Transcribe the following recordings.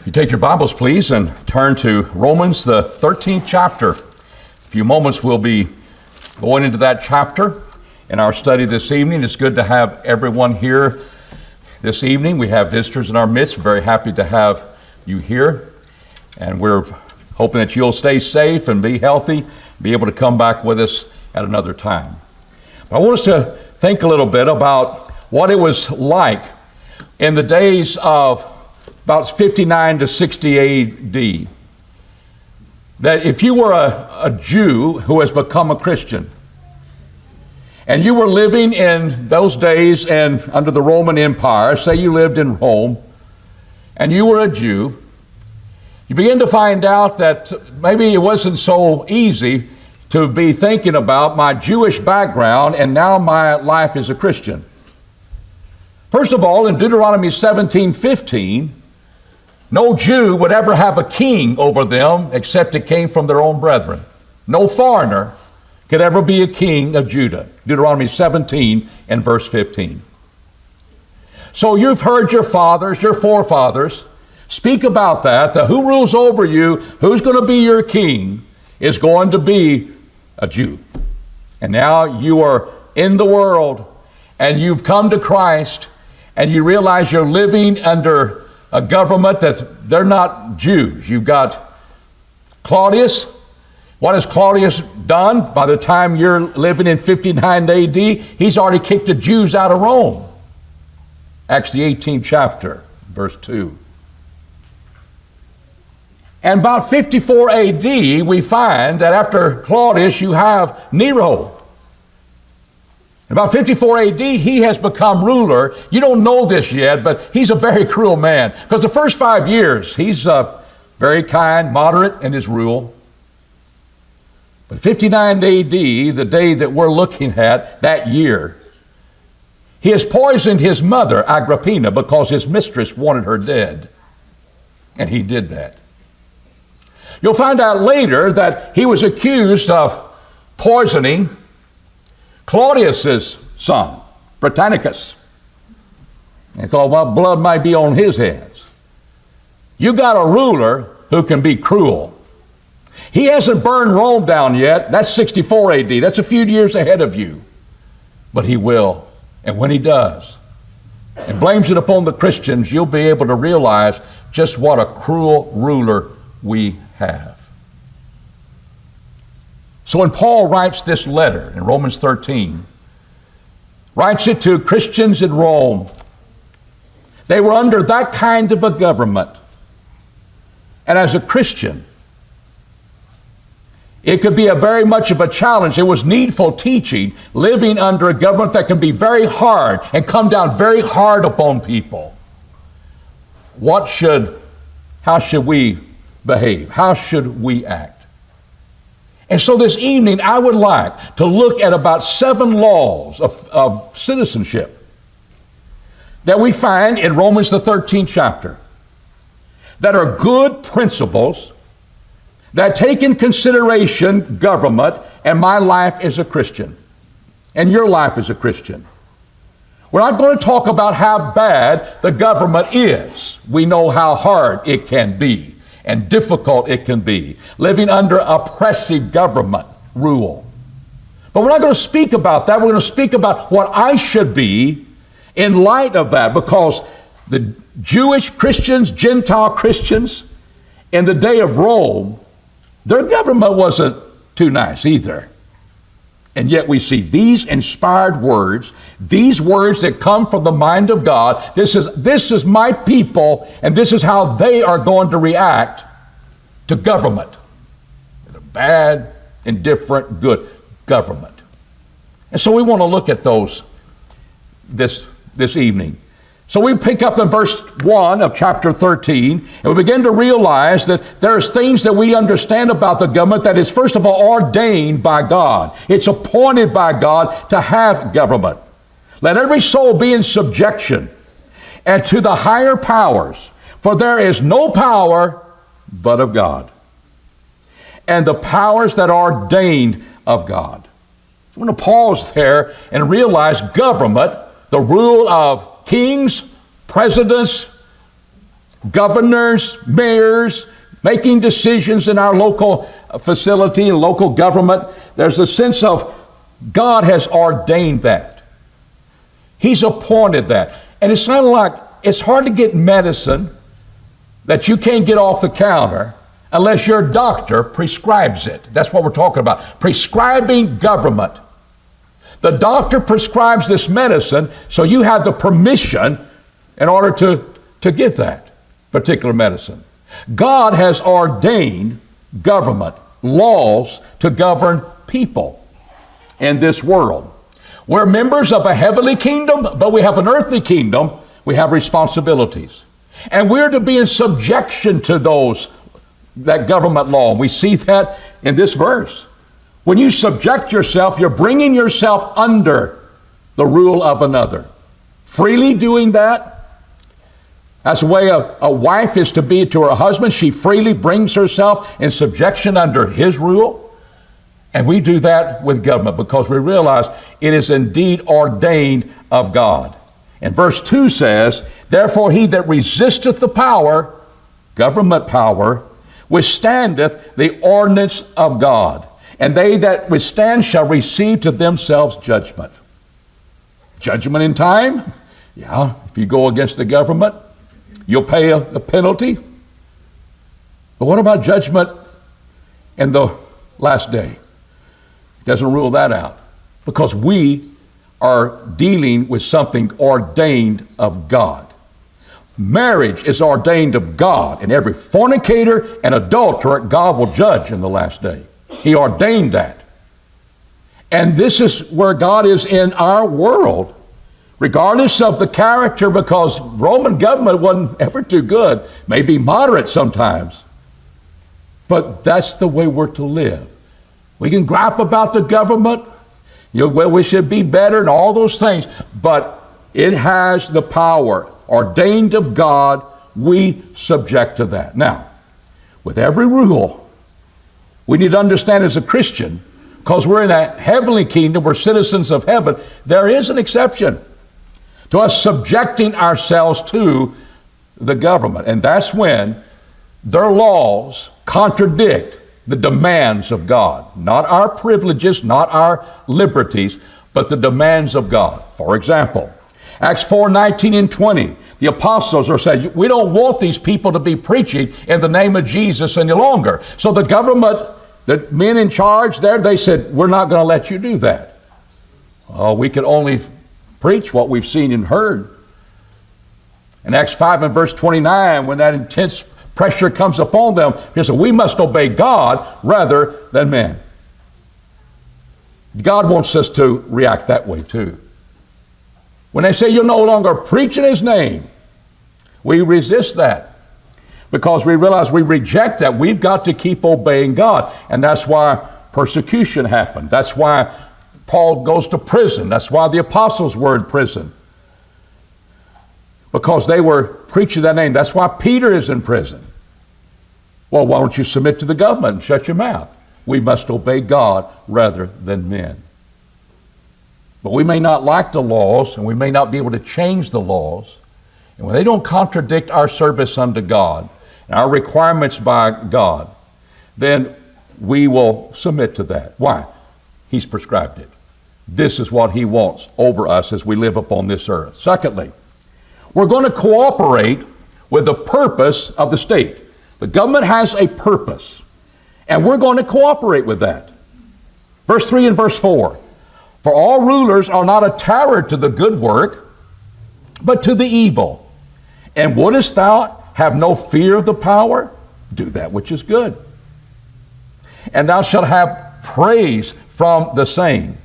You take your Bibles, please, and turn to Romans, the 13th chapter. In a few moments, we'll be going into that chapter in our study this evening. It's good to have everyone here this evening. We have visitors in our midst. We're very happy to have you here, and we're hoping that you'll stay safe and be healthy, be able to come back with us at another time. But I want us to think a little bit about what it was like in the days of about 59 to 60 A.D., that if you were a Jew who has become a Christian, and you were living in those days and under the Roman Empire, say you lived in Rome, and you were a Jew, you begin to find out that maybe it wasn't so easy to be thinking about my Jewish background and now my life as a Christian. First of all, in Deuteronomy 17:15, no Jew would ever have a king over them except it came from their own brethren. No foreigner could ever be a king of Judah. Deuteronomy 17 and verse 15. So you've heard your fathers, your forefathers, speak about that who rules over you, who's going to be your king, is going to be a Jew. And now you are in the world, and you've come to Christ, and you realize you're living under a government they're not Jews. You've got Claudius. What has Claudius done? By the time you're living in 59 AD, he's already kicked the Jews out of Rome. Acts the 18th chapter, verse 2. And about 54 AD, we find that after Claudius, you have Nero. About 54 AD, he has become ruler. You don't know this yet, but he's a very cruel man. Because the first 5 years, he's very kind, moderate in his rule. But 59 AD, the day that we're looking at, that year, he has poisoned his mother, Agrippina, because his mistress wanted her dead. And he did that. You'll find out later that he was accused of poisoning Claudius's son, Britannicus. They thought, well, blood might be on his hands. You got a ruler who can be cruel. He hasn't burned Rome down yet. That's 64 AD. That's a few years ahead of you. But he will. And when he does, and blames it upon the Christians, you'll be able to realize just what a cruel ruler we have. So when Paul writes this letter in Romans 13, writes it to Christians in Rome, they were under that kind of a government. And as a Christian, it could be a very much of a challenge. It was needful teaching, living under a government that can be very hard and come down very hard upon people. How should we behave? How should we act? And so this evening, I would like to look at about 7 laws of citizenship that we find in Romans the 13th chapter that are good principles that take in consideration government and my life as a Christian and your life as a Christian. We're not going to talk about how bad the government is. We know how hard it can be and difficult it can be, living under oppressive government rule. But we're not going to speak about that. We're going to speak about what I should be in light of that, because the Jewish Christians, Gentile Christians, in the day of Rome, their government wasn't too nice either. And yet we see these inspired words, these words that come from the mind of God. This is my people, and this is how they are going to react to government. Bad, indifferent, good government. And so we want to look at those this evening. So we pick up in verse 1 of chapter 13, and we begin to realize that there's things that we understand about the government that is, first of all, ordained by God. It's appointed by God to have government. Let every soul be in subjection and to the higher powers, for there is no power but of God, and the powers that are ordained of God. I want to pause there and realize government, the rule of kings, presidents, governors, mayors, making decisions in our local facility and local government, there's a sense of God has ordained that. He's appointed that. And it's kind of like, it's hard to get medicine that you can't get off the counter unless your doctor prescribes it. That's what we're talking about. Prescribing government. The doctor prescribes this medicine, so you have the permission in order to get that particular medicine. God has ordained government, laws to govern people in this world. We're members of a heavenly kingdom, but we have an earthly kingdom. We have responsibilities. And we're to be in subjection to that government law. We see that in this verse. When you subject yourself, you're bringing yourself under the rule of another. Freely doing that. That's the way a wife is to be to her husband. She freely brings herself in subjection under his rule. And we do that with government because we realize it is indeed ordained of God. And verse 2 says, therefore he that resisteth the power, government power, withstandeth the ordinance of God. And they that withstand shall receive to themselves judgment. Judgment in time? Yeah, if you go against the government, you'll pay a penalty. But what about judgment in the last day? It doesn't rule that out because we are dealing with something ordained of God. Marriage is ordained of God, and every fornicator and adulterer God will judge in the last day. He ordained that. And this is where God is in our world, regardless of the character, because Roman government wasn't ever too good, maybe moderate sometimes. But that's the way we're to live. We can gripe about the government, well, we should be better and all those things, but it has the power ordained of God. We subject to that. Now, with every rule, we need to understand as a Christian, because we're in a heavenly kingdom, we're citizens of heaven, there is an exception to us subjecting ourselves to the government. And that's when their laws contradict the demands of God. Not our privileges, not our liberties, but the demands of God. For example, Acts 4:19 and 20, the apostles are saying, we don't want these people to be preaching in the name of Jesus any longer. So the government, the men in charge there, they said, we're not going to let you do that. Oh, we can only preach what we've seen and heard. In Acts 5 and verse 29, when that intense pressure comes upon them, he said, we must obey God rather than men. God wants us to react that way too. When they say you're no longer preaching his name, we resist that because we realize we reject that. We've got to keep obeying God. And that's why persecution happened. That's why Paul goes to prison. That's why the apostles were in prison, because they were preaching that name. That's why Peter is in prison. Well, why don't you submit to the government and shut your mouth? We must obey God rather than men. But we may not like the laws, and we may not be able to change the laws. And when they don't contradict our service unto God, and our requirements by God, then we will submit to that. Why? He's prescribed it. This is what he wants over us as we live upon this earth. Secondly, we're going to cooperate with the purpose of the state. The government has a purpose, and we're going to cooperate with that. Verse 3 and verse 4. For all rulers are not a terror to the good work, but to the evil. And wouldest thou have no fear of the power? Do that which is good. And thou shalt have praise from the same.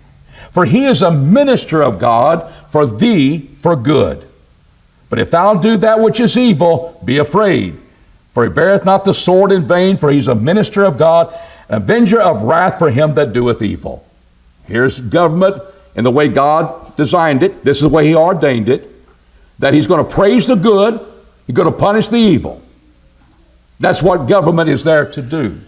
For he is a minister of God for thee for good. But if thou do that which is evil, be afraid. For he beareth not the sword in vain, for he's a minister of God, an avenger of wrath for him that doeth evil. Here's government in the way God designed it. This is the way he ordained it. That he's going to praise the good, he's going to punish the evil. That's what government is there to do.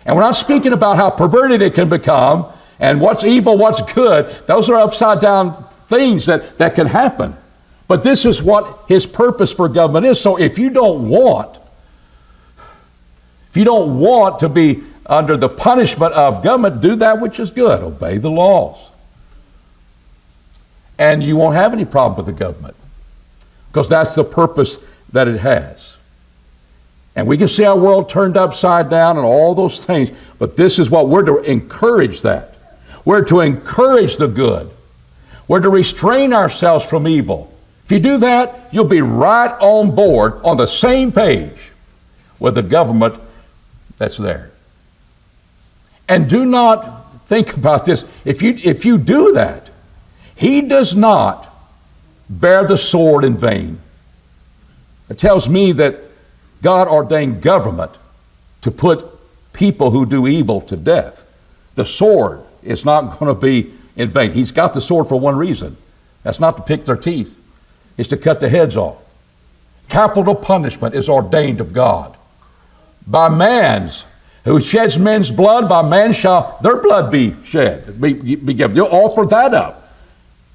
And we're not speaking about how perverted it can become and what's evil, what's good. Those are upside down things that can happen. But this is what his purpose for government is. So if you don't want to be under the punishment of government, do that which is good. Obey the laws. And you won't have any problem with the government, because that's the purpose that it has. And we can see our world turned upside down and all those things, but this is what we're to encourage that. We're to encourage the good. We're to restrain ourselves from evil. If you do that, you'll be right on board, on the same page with the government that's there. And do not think about this. If you do that, he does not bear the sword in vain. It tells me that God ordained government to put people who do evil to death. The sword is not going to be in vain. He's got the sword for one reason. That's not to pick their teeth. It's to cut the heads off. Capital punishment is ordained of God. By man's, who sheds men's blood, by man shall their blood be shed. Be given. You'll offer that up,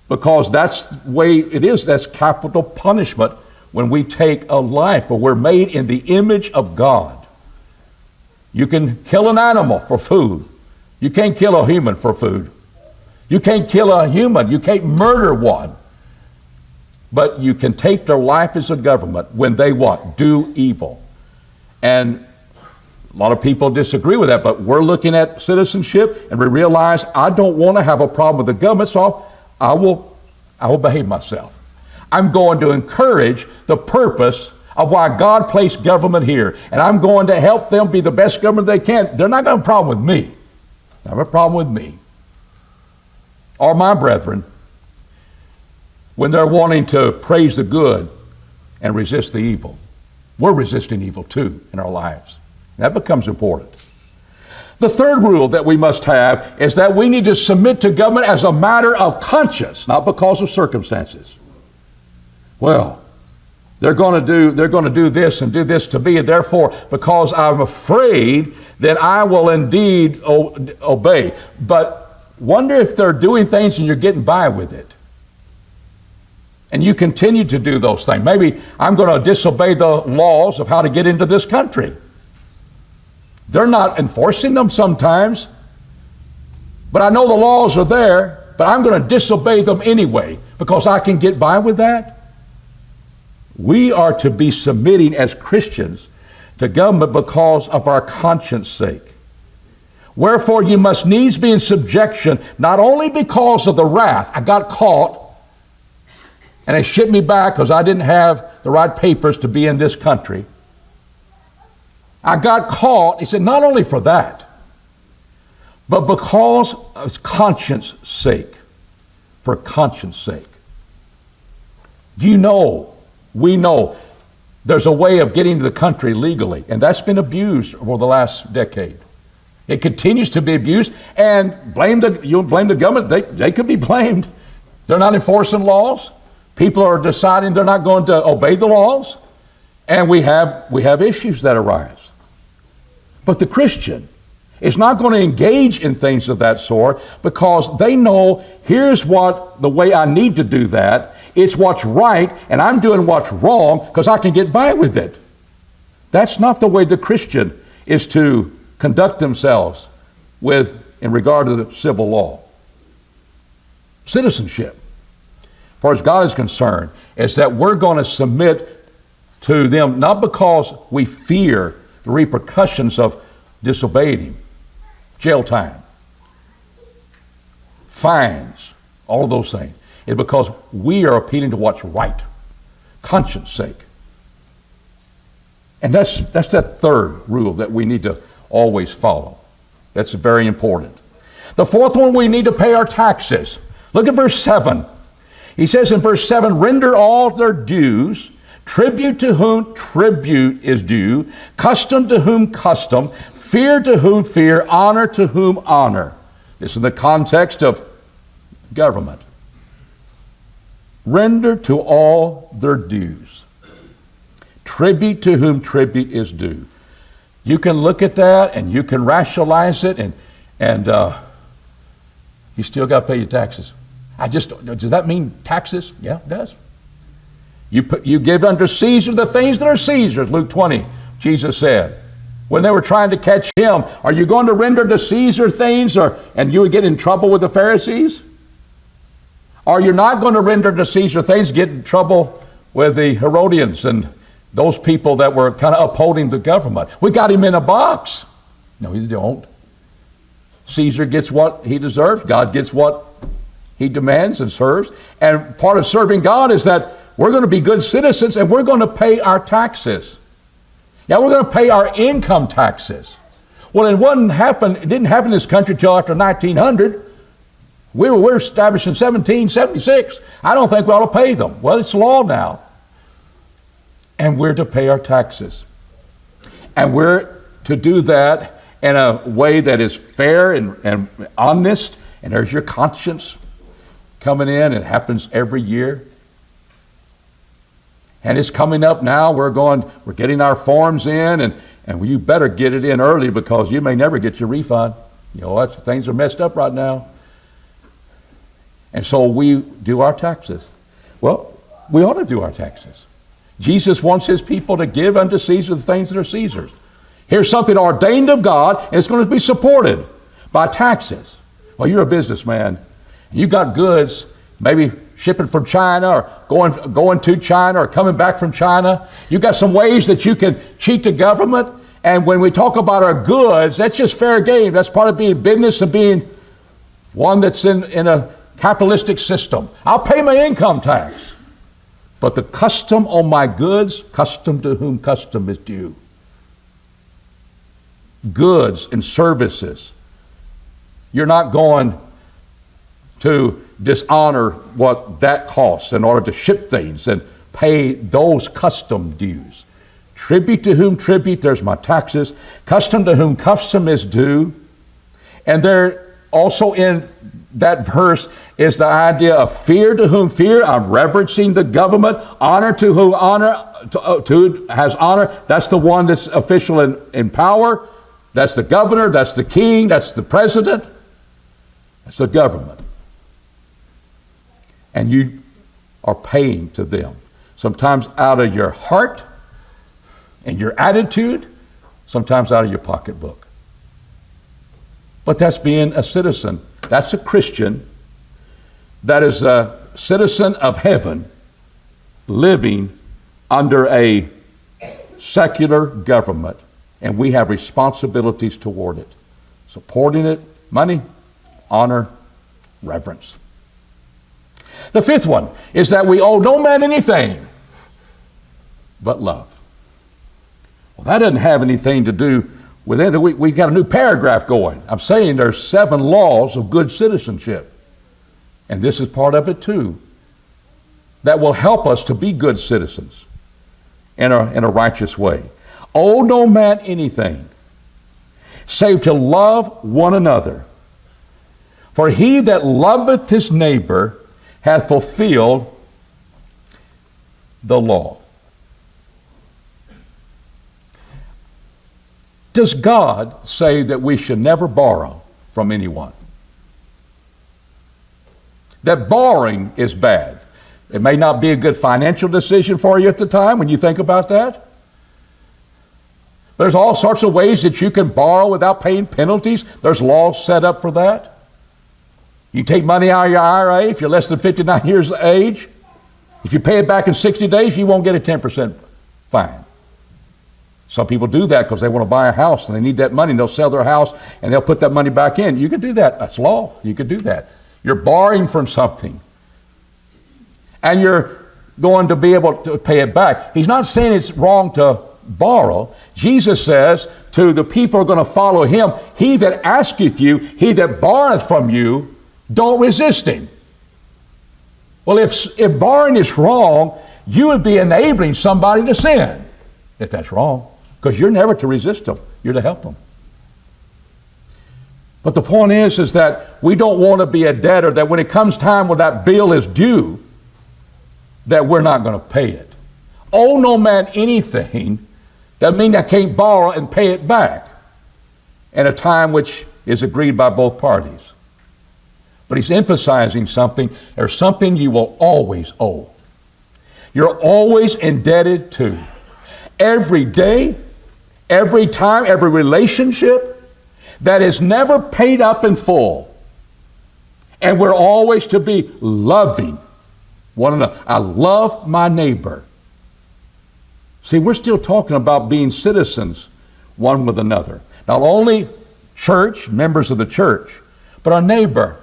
because that's the way it is. That's capital punishment when we take a life, or we're made in the image of God. You can kill an animal for food. You can't kill a human for food. You can't kill a human. You can't murder one. But you can take their life as a government when they what? Do evil. And a lot of people disagree with that, but we're looking at citizenship and we realize I don't want to have a problem with the government, so I will behave myself. I'm going to encourage the purpose of why God placed government here, and I'm going to help them be the best government they can. They're not going to have a problem with me. They have a problem with me or my brethren when they're wanting to praise the good and resist the evil. We're resisting evil too in our lives. That becomes important. The third rule that we must have is that we need to submit to government as a matter of conscience, not because of circumstances. Well, they're going to do this and do this to me, and therefore, because I'm afraid, then I will indeed obey. But wonder if they're doing things and you're getting by with it. And you continue to do those things. Maybe I'm going to disobey the laws of how to get into this country. They're not enforcing them sometimes, but I know the laws are there, but I'm going to disobey them anyway because I can get by with that. We are to be submitting as Christians to government because of our conscience sake. Wherefore you must needs be in subjection, not only because of the wrath. I got caught and they shipped me back because I didn't have the right papers to be in this country. I got caught, he said, not only for that, but because of conscience sake, for conscience sake. We know there's a way of getting to the country legally, and that's been abused over the last decade. It continues to be abused, and you blame the government. They could be blamed. They're not enforcing laws. People are deciding they're not going to obey the laws, and we have issues that arise. But the Christian is not going to engage in things of that sort because they know here's the way I need to do that. It's what's right, and I'm doing what's wrong because I can get by with it. That's not the way the Christian is to conduct themselves in regard to the civil law. Citizenship, as far as God is concerned, is that we're going to submit to them not because we fear the repercussions of disobeying him, jail time, fines, all of those things. It's because we are appealing to what's right, conscience sake. And that's that third rule that we need to always follow. That's very important. The fourth one, we need to pay our taxes. Look at verse 7. He says in verse 7, render all their dues, tribute to whom tribute is due, custom to whom custom, fear to whom fear, honor to whom honor. This is the context of government. Render to all their dues. Tribute to whom tribute is due. You can look at that and you can rationalize it and you still got to pay your taxes. Does that mean taxes? Yeah, it does. You give unto Caesar the things that are Caesar's, Luke 20, Jesus said. When they were trying to catch him, are you going to render to Caesar things and you would get in trouble with the Pharisees? Or you're not going to render to Caesar things, get in trouble with the Herodians and those people that were kind of upholding the government. We got him in a box. No, you don't. Caesar gets what he deserves. God gets what he demands and serves. And part of serving God is that we're going to be good citizens and we're going to pay our taxes. Now we're going to pay our income taxes. Well, it didn't happen in this country until after 1900. We were established in 1776. I don't think we ought to pay them. Well, it's law now. And we're to pay our taxes. And we're to do that in a way that is fair and honest. And there's your conscience coming in. It happens every year. And it's coming up now. We're getting our forms in, and you better get it in early because you may never get your refund. Things are messed up right now. And so we do our taxes. Well, we ought to do our taxes. Jesus wants his people to give unto Caesar the things that are Caesar's. Here's something ordained of God, and it's going to be supported by taxes. Well, you're a businessman. You got goods, maybe shipping from China or going to China or coming back from China. You got some ways that you can cheat the government. And when we talk about our goods, that's just fair game. That's part of being business and being one that's in a capitalistic system. I'll pay my income tax. But the custom on my goods, custom to whom custom is due. Goods and services. You're not going to dishonor what that costs in order to ship things and pay those custom dues. Tribute to whom tribute, there's my taxes. Custom to whom custom is due. And there also in that verse is the idea of fear to whom fear. I'm reverencing the government. Honor to whom honor to has honor. That's the one that's official in power. That's the governor. That's the king. That's the president. That's the government. And you are paying to them. Sometimes out of your heart and your attitude, sometimes out of your pocketbook. But that's being a citizen. That's a Christian. That is a citizen of heaven living under a secular government. And we have responsibilities toward it. Supporting it, money, honor, reverence. The fifth one is that we owe no man anything but love. Well, that doesn't have anything to do with it. We got a new paragraph going. I'm saying there's 7 laws of good citizenship. And this is part of it too. That will help us to be good citizens in a righteous way. Owe no man anything save to love one another. For he that loveth his neighbor hath fulfilled the law. Does God say that we should never borrow from anyone? That borrowing is bad. It may not be a good financial decision for you at the time when you think about that. There's all sorts of ways that you can borrow without paying penalties. There's laws set up for that. You take money out of your IRA if you're less than 59 years of age. If you pay it back in 60 days, you won't get a 10% fine. Some people do that because they want to buy a house and they need that money and they'll sell their house and they'll put that money back in. You can do that. That's law. You can do that. You're borrowing from something. And you're going to be able to pay it back. He's not saying it's wrong to borrow. Jesus says to the people who are going to follow him, he that asketh you, he that borroweth from you, don't resist him. Well, if borrowing is wrong, you would be enabling somebody to sin if that's wrong, because you're never to resist them. You're to help them. But the point is that we don't want to be a debtor that when it comes time when that bill is due, that we're not going to pay it. Owe no man anything doesn't mean I can't borrow and pay it back in a time which is agreed by both parties. But he's emphasizing something. There's something you will always owe. you're always indebted to. Every day, every time, every relationship that is never paid up in full. And we're always to be loving one another. I love my neighbor. See, we're still talking about being citizens one with another. Not only church, members of the church, but our neighbor,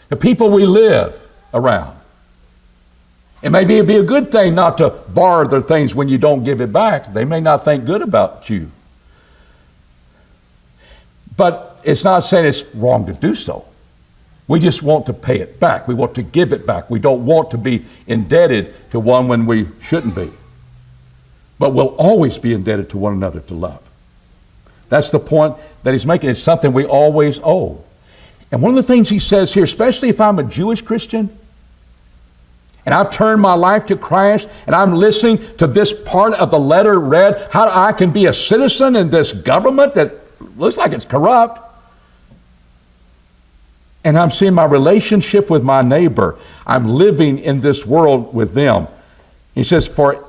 the people we live around. It may be a good thing not to borrow their things when you don't give it back. They may not think good about you. But it's not saying it's wrong to do so. We just want to pay it back. We want to give it back. We don't want to be indebted to one when we shouldn't be. But we'll always be indebted to one another to love. That's the point that he's making. It's something we always owe. And one of the things he says here, especially if I'm a Jewish Christian, and I've turned my life to Christ, and I'm listening to this part of the letter read, how I can be a citizen in this government that looks like it's corrupt, and I'm seeing my relationship with my neighbor. I'm living in this world with them. He says, for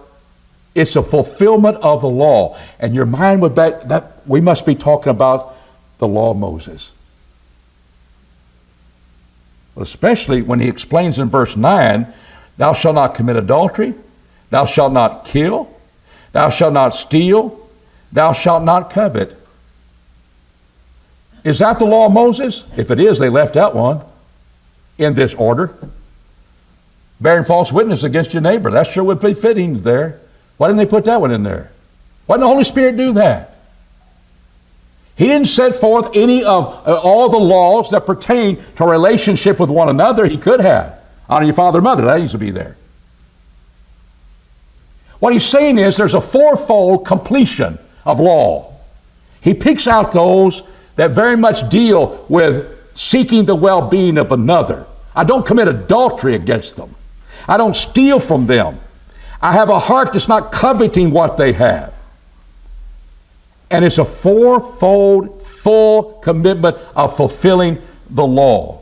it's a fulfillment of the law. And your mind would bet that we must be talking about the law of Moses. Especially when he explains in verse 9, thou shalt not commit adultery, thou shalt not kill, thou shalt not steal, thou shalt not covet. Is that the law of Moses? If it is, they left out one in this order. Bearing false witness against your neighbor. That sure would be fitting there. Why didn't they put that one in there? Why didn't the Holy Spirit do that? He didn't set forth any of all the laws that pertain to a relationship with one another. He could have. Honor your father and mother. That needs to be there. What he's saying is there's a fourfold completion of law. He picks out those that very much deal with seeking the well-being of another. I don't commit adultery against them. I don't steal from them. I have a heart that's not coveting what they have. And it's a fourfold, full commitment of fulfilling the law.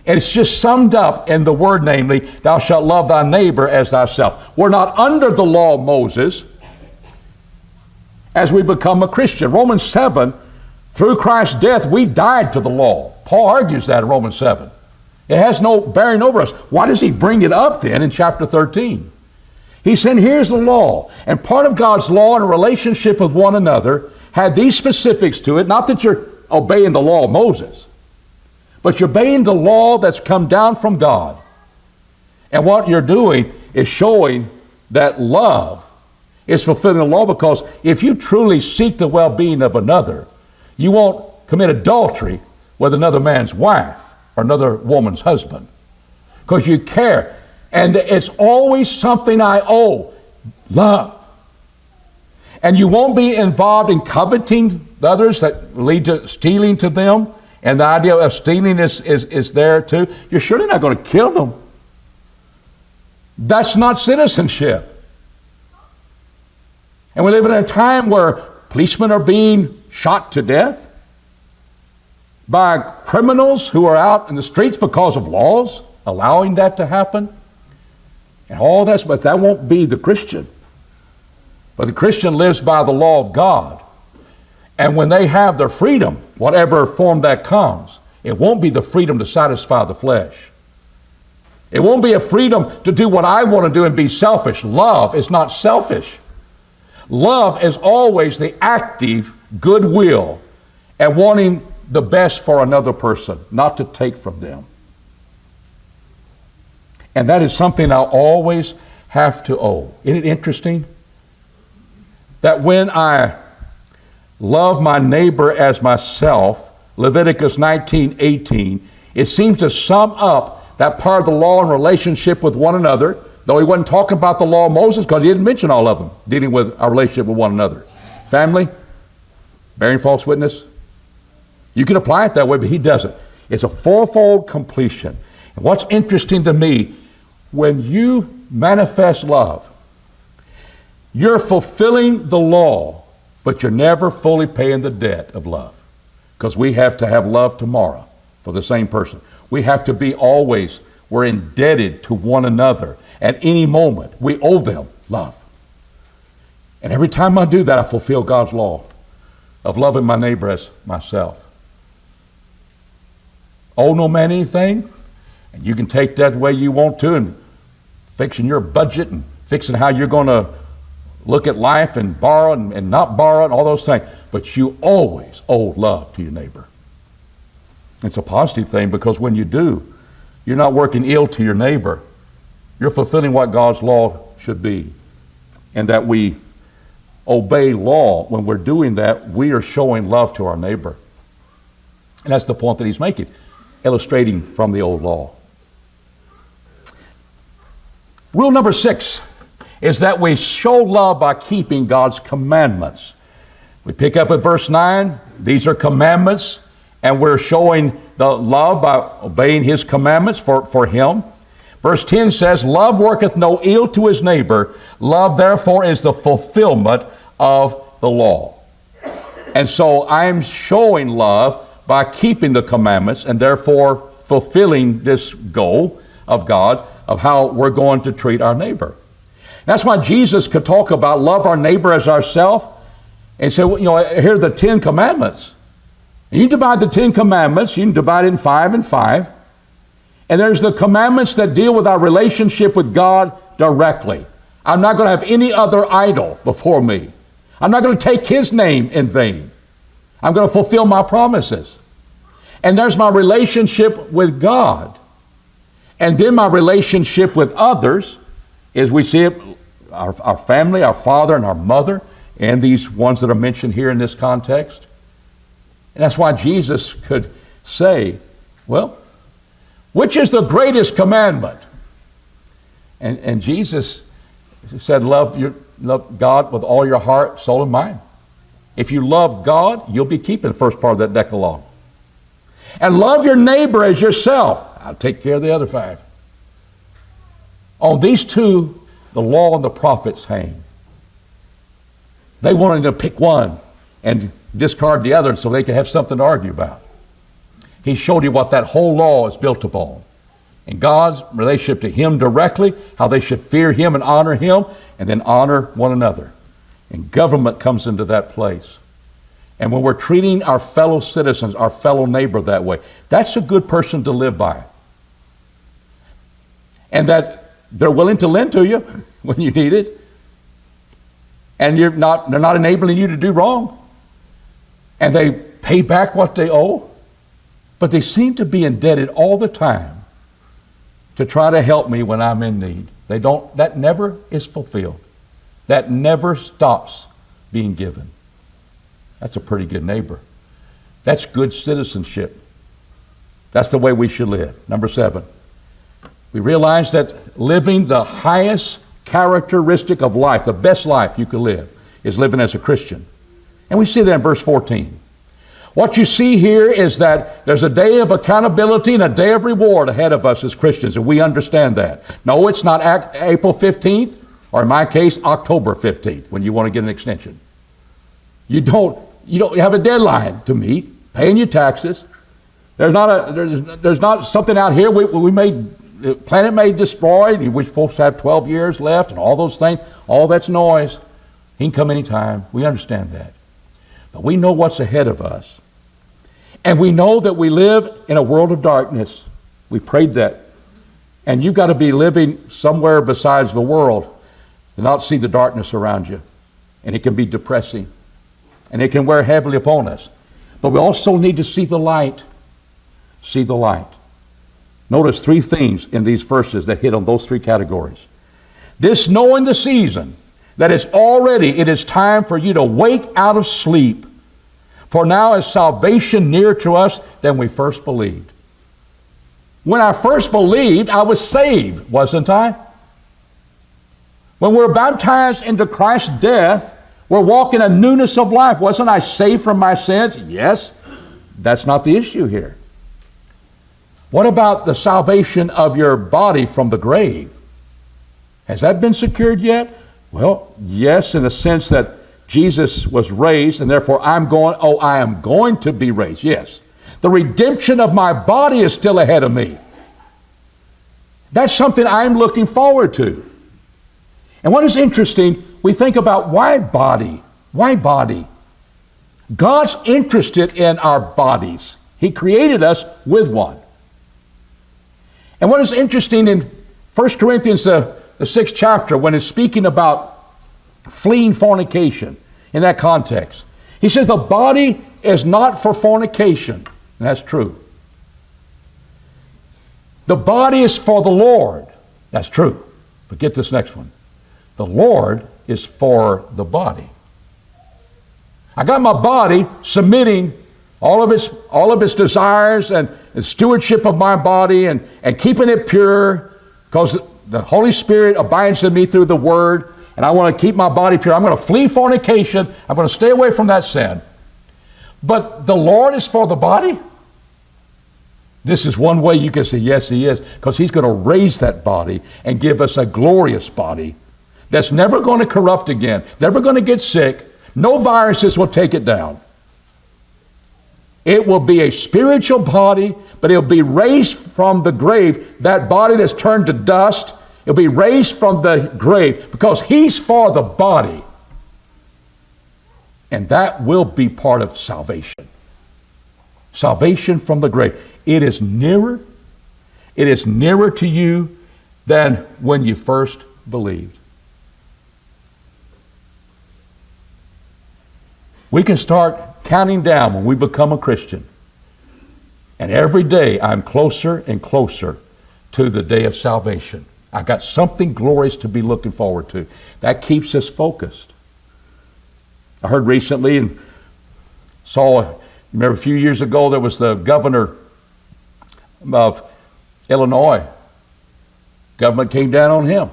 And it's just summed up in the word, namely, thou shalt love thy neighbor as thyself. We're not under the law of Moses as we become a Christian. Romans 7, through Christ's death, we died to the law. Paul argues that in Romans 7. It has no bearing over us. Why does he bring it up then in chapter 13? He said, here's the law. And part of God's law in a relationship with one another had these specifics to it. Not that you're obeying the law of Moses, but you're obeying the law that's come down from God. And what you're doing is showing that love is fulfilling the law, because if you truly seek the well-being of another, you won't commit adultery with another man's wife or another woman's husband, because you care. And it's always something I owe, love. And you won't be involved in coveting the others that lead to stealing to them. And the idea of stealing is there too. You're surely not going to kill them. That's not citizenship. And we live in a time where policemen are being shot to death by criminals who are out in the streets because of laws allowing that to happen. And all that's, but that won't be the Christian. But the Christian lives by the law of God. And when they have their freedom, whatever form that comes, it won't be the freedom to satisfy the flesh. It won't be a freedom to do what I want to do and be selfish. Love is not selfish. Love is always the active goodwill and wanting the best for another person, not to take from them. And that is something I'll always have to owe. Isn't it interesting that when I love my neighbor as myself, Leviticus 19:18, it seems to sum up that part of the law in relationship with one another, though he wasn't talking about the law of Moses because he didn't mention all of them, dealing with our relationship with one another. Family, bearing false witness, you can apply it that way, but he doesn't. It's a fourfold completion. And what's interesting to me, when you manifest love, you're fulfilling the law, but you're never fully paying the debt of love, because we have to have love tomorrow for the same person. We have to be always We're indebted to one another. At any moment, we owe them love. And every time I do that, I fulfill God's law of loving my neighbor as myself. Owe no man anything, and you can take that the way you want to and fixing your budget and fixing how you're going to look at life and borrow and not borrow and all those things. But you always owe love to your neighbor. It's a positive thing because when you do, you're not working ill to your neighbor. You're fulfilling what God's law should be. And that we obey law, when we're doing that, we are showing love to our neighbor. And that's the point that he's making, illustrating from the old law. Rule number 6 is that we show love by keeping God's commandments. We pick up at verse 9. These are commandments, and we're showing the love by obeying his commandments for him. Verse 10 says, love worketh no ill to his neighbor. Love, therefore, is the fulfillment of the law. And so I'm showing love by keeping the commandments and therefore fulfilling this goal of God of how we're going to treat our neighbor. That's why Jesus could talk about love our neighbor as ourselves and say, well, here are the 10 commandments. And you divide the 10 commandments, you can divide it in 5 and 5. And there's the commandments that deal with our relationship with God directly. I'm not going to have any other idol before me. I'm not going to take his name in vain. I'm going to fulfill my promises. And there's my relationship with God. And then my relationship with others is we see it, our family, our father and our mother, and these ones that are mentioned here in this context. And that's why Jesus could say, well, which is the greatest commandment? And Jesus said, love God with all your heart, soul, and mind. If you love God, you'll be keeping the first part of that Decalogue. And love your neighbor as yourself. I'll take care of the other 5. On these 2, the law and the prophets hang. They wanted to pick one and discard the other so they could have something to argue about. He showed you what that whole law is built upon. And God's relationship to him directly, how they should fear him and honor him, and then honor one another. And government comes into that place. And when we're treating our fellow citizens, our fellow neighbor that way, that's a good person to live by. And that they're willing to lend to you when you need it. And they're not enabling you to do wrong. And they pay back what they owe. But they seem to be indebted all the time to try to help me when I'm in need. That never is fulfilled. That never stops being given. That's a pretty good neighbor. That's good citizenship. That's the way we should live. Number 7, we realize that living the highest characteristic of life, the best life you could live, is living as a Christian. And we see that in verse 14. What you see here is that there's a day of accountability and a day of reward ahead of us as Christians, and we understand that. No, it's not April 15th, or in my case, October 15th, when you want to get an extension. You don't have a deadline to meet, paying your taxes. There's not something out here the planet may destroy, and we're supposed to have 12 years left and all those things. All that's noise. He can come anytime. We understand that. But we know what's ahead of us. And we know that we live in a world of darkness. We prayed that. And you've got to be living somewhere besides the world to not see the darkness around you. And it can be depressing. And it can wear heavily upon us. But we also need to see the light. See the light. Notice 3 things in these verses that hit on those 3 categories. This knowing the season, that it is time for you to wake out of sleep. For now is salvation nearer to us than we first believed. When I first believed, I was saved, wasn't I? When we're baptized into Christ's death, we're walking a newness of life. Wasn't I saved from my sins? Yes. That's not the issue here. What about the salvation of your body from the grave? Has that been secured yet? Well, yes, in the sense that Jesus was raised, and therefore I am going to be raised. Yes. The redemption of my body is still ahead of me. That's something I'm looking forward to. And what is interesting, we think about why body? Why body? God's interested in our bodies. He created us with one. And what is interesting in 1 Corinthians, the 6th chapter, when it's speaking about fleeing fornication in that context, he says the body is not for fornication. And that's true. The body is for the Lord. That's true. But get this next one. The Lord is for the body. I got my body submitting all of its desires and the stewardship of my body and keeping it pure, because the Holy Spirit abides in me through the Word, and I want to keep my body pure. I'm going to flee fornication. I'm going to stay away from that sin. But the Lord is for the body? This is one way you can say, yes, He is, because He's going to raise that body and give us a glorious body that's never going to corrupt again, never going to get sick. No viruses will take it down. It will be a spiritual body, but it'll be raised from the grave. That body that's turned to dust, it'll be raised from the grave because He's for the body. And that will be part of salvation. Salvation from the grave. It is nearer to you than when you first believed. We can start counting down when we become a Christian. And every day I'm closer and closer to the day of salvation. I got something glorious to be looking forward to. That keeps us focused. I heard recently and remember a few years ago, there was the governor of Illinois. Government came down on him.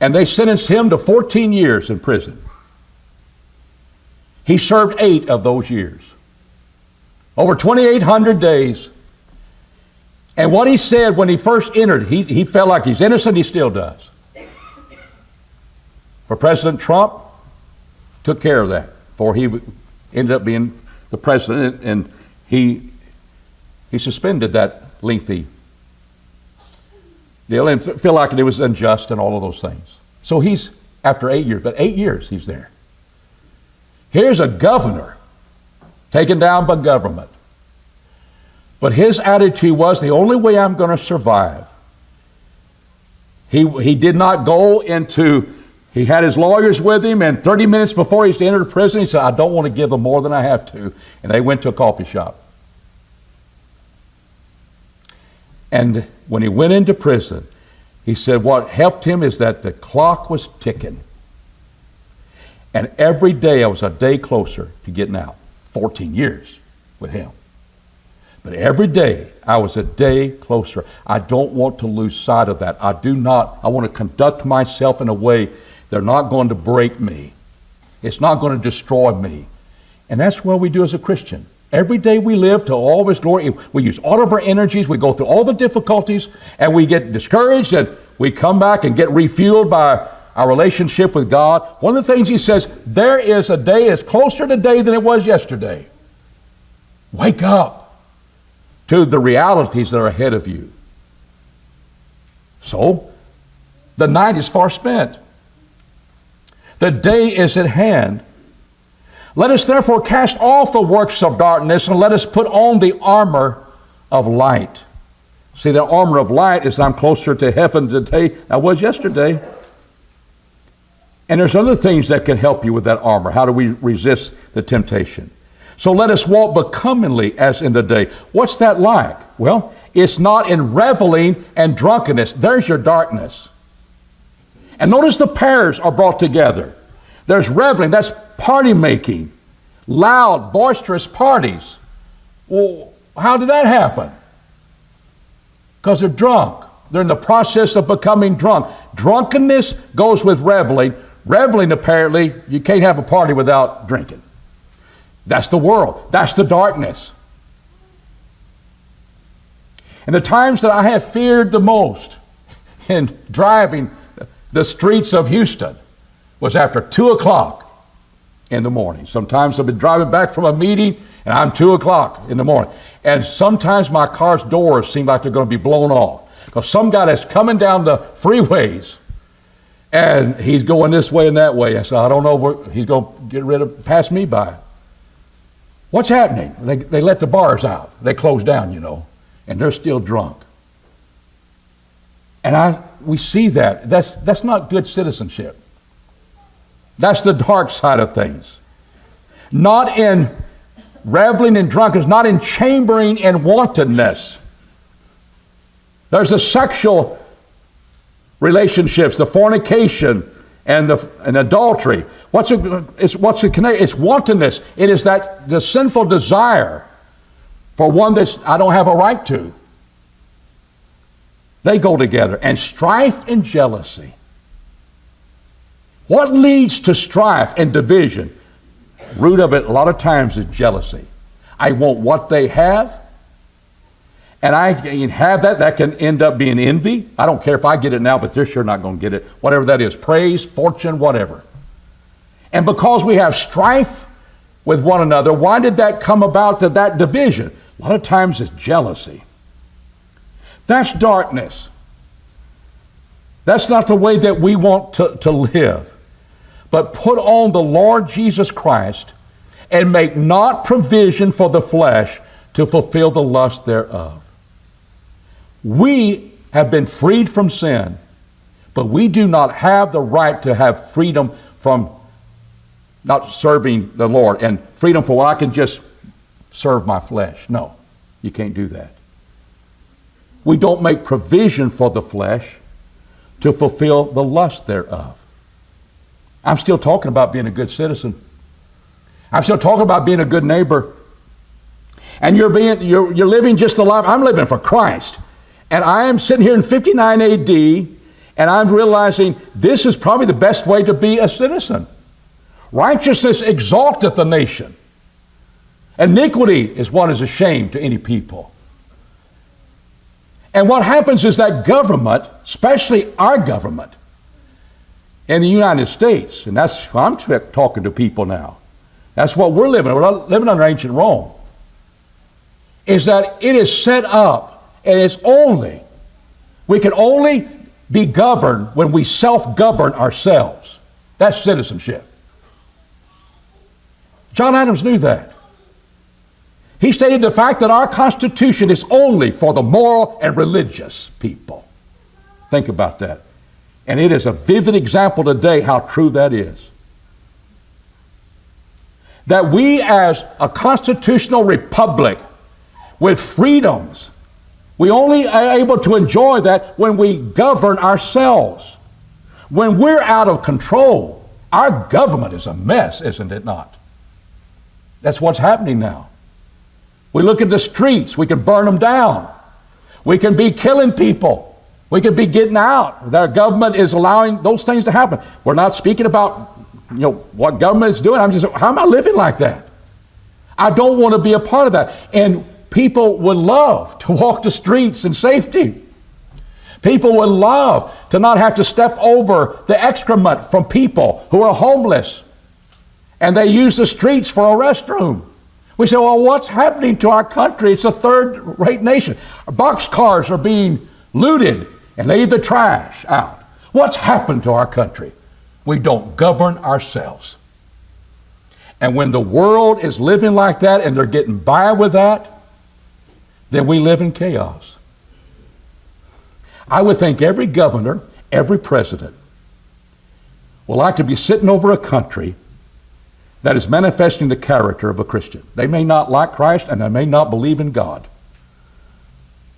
And they sentenced him to 14 years in prison. He served 8 of those years. Over 2,800 days. And what he said when he first entered, he felt like he's innocent, he still does. But President Trump took care of that before he ended up being the president, and he suspended that lengthy deal and feel like it was unjust and all of those things. So he's, after 8 years, but 8 years he's there. Here's a governor taken down by government. But his attitude was, the only way I'm going to survive. He did not go into, he had his lawyers with him, and 30 minutes before he was to enter the prison, he said, I don't want to give them more than I have to. And they went to a coffee shop. And when he went into prison, he said what helped him is that the clock was ticking. And every day I was a day closer to getting out. 14 years with him. But every day I was a day closer. I don't want to lose sight of that. I want to conduct myself in a way they're not going to break me. It's not going to destroy me. And that's what we do as a Christian. Every day we live to all His glory. We use all of our energies. We go through all the difficulties, and we get discouraged, and we come back and get refueled by our relationship with God. One of the things He says, there is a day that's closer today than it was yesterday. Wake up to the realities that are ahead of you. So, the night is far spent. The day is at hand. Let us therefore cast off the works of darkness and let us put on the armor of light. See, the armor of light is I'm closer to heaven today than I was yesterday. And there's other things that can help you with that armor. How do we resist the temptation? So let us walk becomingly as in the day. What's that like? Well, it's not in reveling and drunkenness. There's your darkness. And notice the pairs are brought together. There's reveling, that's party making. Loud, boisterous parties. Well, how did that happen? Because they're drunk. They're in the process of becoming drunk. Drunkenness goes with reveling. Reveling, apparently, you can't have a party without drinking. That's the world. That's the darkness. And the times that I have feared the most in driving the streets of Houston was after 2 o'clock in the morning. Sometimes I've been driving back from a meeting and I'm 2 o'clock in the morning. And sometimes my car's doors seem like they're going to be blown off. Because some guy that's coming down the freeways and he's going this way and that way. I said, I don't know where he's going to pass me by. What's happening? They let the bars out. They close down, and they're still drunk. And we see that. That's not good citizenship. That's the dark side of things. Not in reveling in drunkenness, not in chambering and wantonness. There's the sexual relationships, the fornication and adultery. It's wantonness. It is the sinful desire for one that I don't have a right to. They go together. And strife and jealousy. What leads to strife and division? Root of it a lot of times is jealousy. I want what they have. And I can have that can end up being envy. I don't care if I get it now, but they're sure not going to get it. Whatever that is, praise, fortune, whatever. And because we have strife with one another, why did that come about to that division? A lot of times it's jealousy. That's darkness. That's not the way that we want to live. But put on the Lord Jesus Christ and make not provision for the flesh to fulfill the lust thereof. We have been freed from sin, but we do not have the right to have freedom from not serving the Lord and freedom for, I can just serve my flesh. No, you can't do that. We don't make provision for the flesh to fulfill the lust thereof. I'm still talking about being a good citizen. I'm still talking about being a good neighbor. And you're living just the life. I'm living for Christ. And I am sitting here in 59 AD, and I'm realizing this is probably the best way to be a citizen. Righteousness exalteth the nation. Iniquity is what is a shame to any people. And what happens is that government, especially our government in the United States, and that's why I'm talking to people now. That's what we're living. We're living under ancient Rome. Is that it is set up, and we can only be governed when we self-govern ourselves. That's citizenship. John Adams knew that. He stated the fact that our Constitution is only for the moral and religious people. Think about that. And it is a vivid example today how true that is. That we as a constitutional republic with freedoms, we only are able to enjoy that when we govern ourselves. When we're out of control, our government is a mess, isn't it not? That's what's happening now. We look at the streets, we can burn them down. We can be killing people. We could be getting out. Our government is allowing those things to happen. We're not speaking about what government is doing. I'm just, how am I living like that? I don't want to be a part of that. And people would love to walk the streets in safety. People would love to not have to step over the excrement from people who are homeless and they use the streets for a restroom. We say, well, what's happening to our country? It's a third-rate nation. Boxcars are being looted and they leave the trash out. What's happened to our country? We don't govern ourselves. And when the world is living like that and they're getting by with that, then we live in chaos. I would think every governor, every president would like to be sitting over a country that is manifesting the character of a Christian. They may not like Christ and they may not believe in God.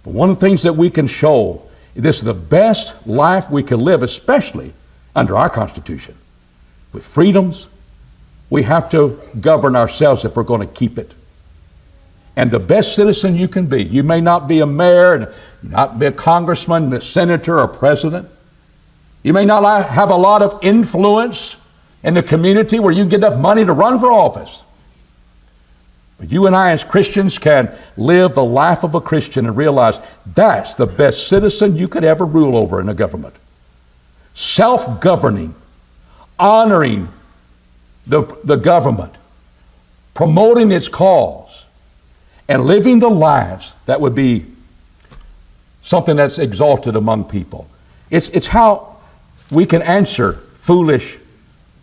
But one of the things that we can show, this is the best life we can live, especially under our Constitution. With freedoms, we have to govern ourselves if we're going to keep it. And the best citizen you can be, you may not be a mayor, not be a congressman, a senator, or president. You may not have a lot of influence in the community where you can get enough money to run for office. But you and I as Christians can live the life of a Christian and realize that's the best citizen you could ever rule over in a government. Self-governing, honoring the government, promoting its cause, and living the lives that would be something that's exalted among people. It's how we can answer foolish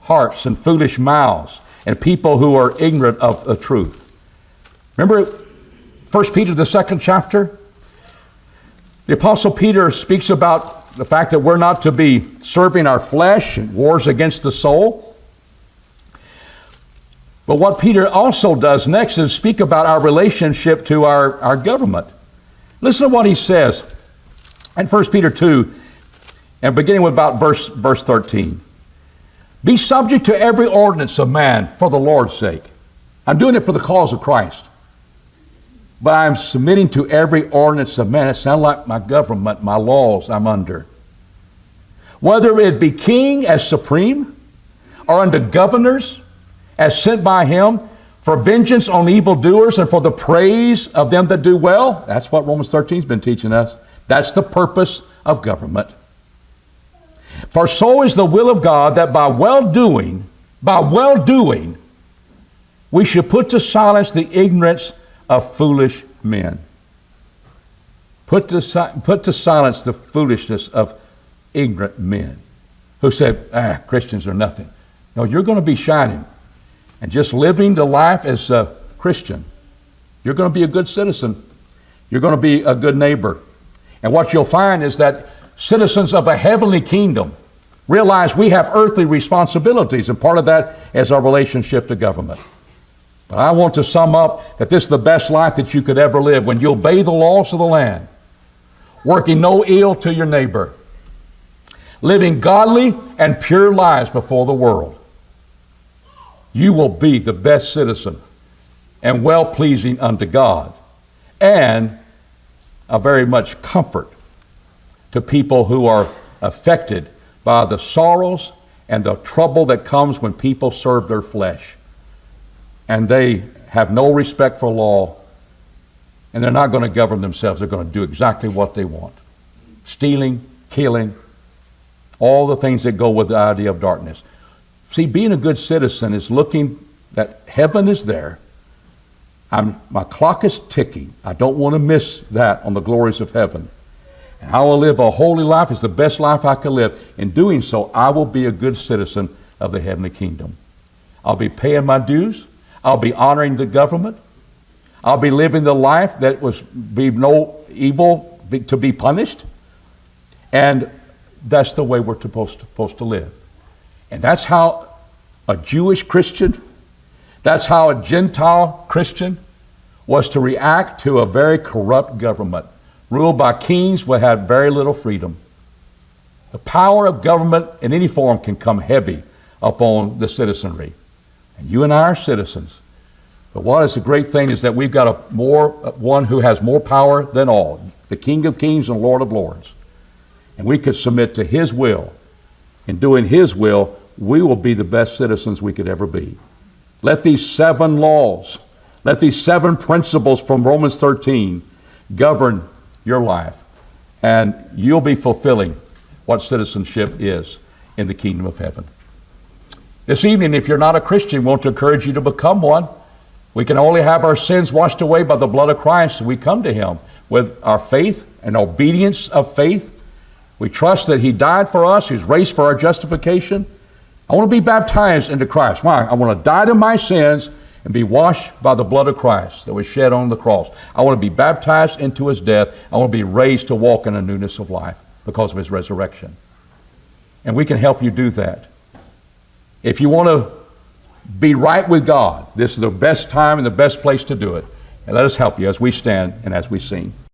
hearts and foolish mouths and people who are ignorant of the truth. Remember 1 Peter, the 2nd chapter? The Apostle Peter speaks about the fact that we're not to be serving our flesh and wars against the soul. But what Peter also does next is speak about our relationship to our government. Listen to what he says in 1 Peter 2, and beginning with about verse 13. Be subject to every ordinance of man for the Lord's sake. I'm doing it for the cause of Christ. But I'm submitting to every ordinance of man. It sounds like my government, my laws I'm under. Whether it be king as supreme, or under governors as sent by him, for vengeance on evildoers and for the praise of them that do well. That's what Romans 13 has been teaching us. That's the purpose of government. For so is the will of God that by well-doing, we should put to silence the ignorance of foolish men. Put to silence the foolishness of ignorant men who said, Christians are nothing. No, you're going to be shining. And just living the life as a Christian, you're going to be a good citizen. You're going to be a good neighbor. And what you'll find is that citizens of a heavenly kingdom realize we have earthly responsibilities, and part of that is our relationship to government. But I want to sum up that this is the best life that you could ever live, when you obey the laws of the land, working no ill to your neighbor, living godly and pure lives before the world. You will be the best citizen and well-pleasing unto God, and a very much comfort to people who are affected by the sorrows and the trouble that comes when people serve their flesh. And they have no respect for law, and they're not going to govern themselves. They're going to do exactly what they want. Stealing, killing, all the things that go with the idea of darkness. See, being a good citizen is looking that heaven is there. My clock is ticking. I don't want to miss that on the glories of heaven. And I will live a holy life. It's the best life I can live. In doing so, I will be a good citizen of the heavenly kingdom. I'll be paying my dues. I'll be honoring the government. I'll be living the life that was be no evil to be punished. And that's the way we're supposed to live. And that's how a Jewish Christian, that's how a Gentile Christian was to react to a very corrupt government, ruled by kings who had very little freedom. The power of government in any form can come heavy upon the citizenry. And you and I are citizens. But what is the great thing is that we've got one who has more power than all, the King of Kings and Lord of Lords. And we could submit to his will. In doing his will, we will be the best citizens we could ever be. Let these 7 laws, let these 7 principles from Romans 13 govern your life, and you'll be fulfilling what citizenship is in the kingdom of heaven. This evening, if you're not a Christian, we want to encourage you to become one. We can only have our sins washed away by the blood of Christ. We come to him with our faith and obedience of faith. We trust that he died for us, he's raised for our justification. I want to be baptized into Christ. Why? I want to die to my sins and be washed by the blood of Christ that was shed on the cross. I want to be baptized into his death. I want to be raised to walk in a newness of life because of his resurrection. And we can help you do that. If you want to be right with God, this is the best time and the best place to do it. And let us help you as we stand and as we sing.